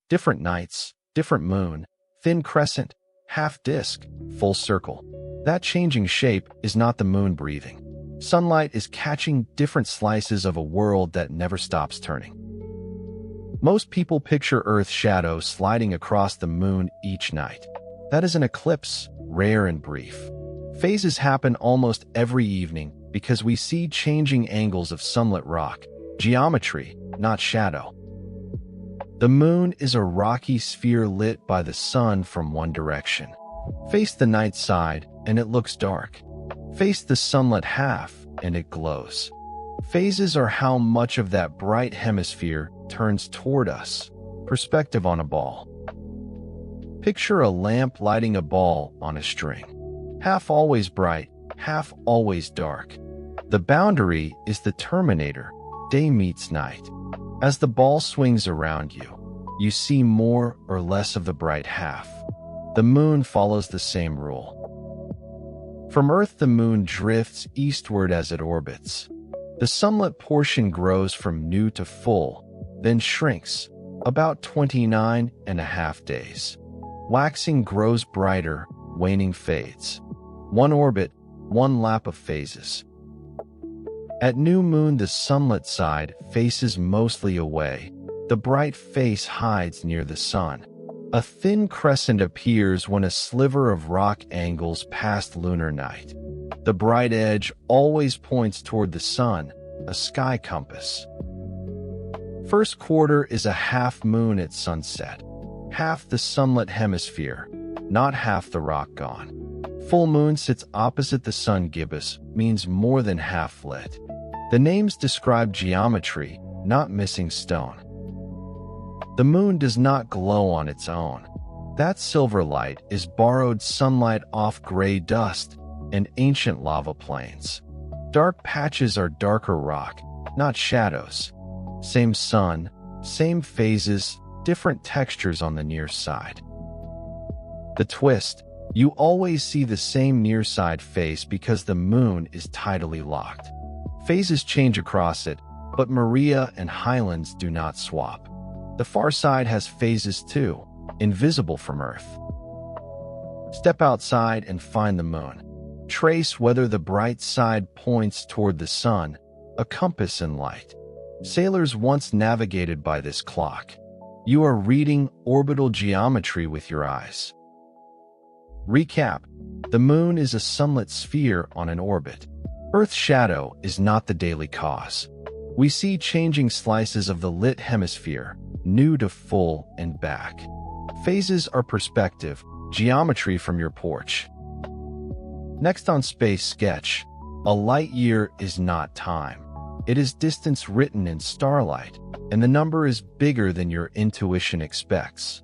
different nights, different moon, thin crescent, half disk, full circle. That changing shape is not the moon breathing. Sunlight is catching different slices of a world that never stops turning. Most people picture Earth's shadow sliding across the moon each night. That is an eclipse, rare and brief. Phases happen almost every evening because we see changing angles of sunlit rock, geometry, not shadow. The moon is a rocky sphere lit by the sun from one direction. Face the night side, and it looks dark. Face the sunlit half, and it glows. Phases are how much of that bright hemisphere turns toward us. Perspective on a ball. Picture a lamp lighting a ball on a string. Half always bright, half always dark. The boundary is the terminator. Day meets night. As the ball swings around you, you see more or less of the bright half. The moon follows the same rule. From Earth, the moon drifts eastward as it orbits. The sunlit portion grows from new to full, then shrinks, about 29.5 days. Waxing grows brighter, waning fades. One orbit, one lap of phases. At new moon, the sunlit side faces mostly away. The bright face hides near the sun. A thin crescent appears when a sliver of rock angles past lunar night. The bright edge always points toward the sun, a sky compass. First quarter is a half moon at sunset. Half the sunlit hemisphere, not half the rock gone. Full moon sits opposite the sun gibbous, means more than half lit. The names describe geometry, not missing stone. The moon does not glow on its own. That silver light is borrowed sunlight off gray dust and ancient lava plains. Dark patches are darker rock, not shadows. Same sun, same phases, different textures on the near side. The twist: you always see the same near side face because the moon is tidally locked. Phases change across it, but Maria and Highlands do not swap. The far side has phases too, invisible from Earth. Step outside and find the moon. Trace whether the bright side points toward the sun, a compass in light. Sailors once navigated by this clock. You are reading orbital geometry with your eyes. Recap: the moon is a sunlit sphere on an orbit. Earth's shadow is not the daily cause. We see changing slices of the lit hemisphere, new to full and back. Phases are perspective, geometry from your porch. Next on Space Sketch, a light year is not time. It is distance written in starlight, and the number is bigger than your intuition expects.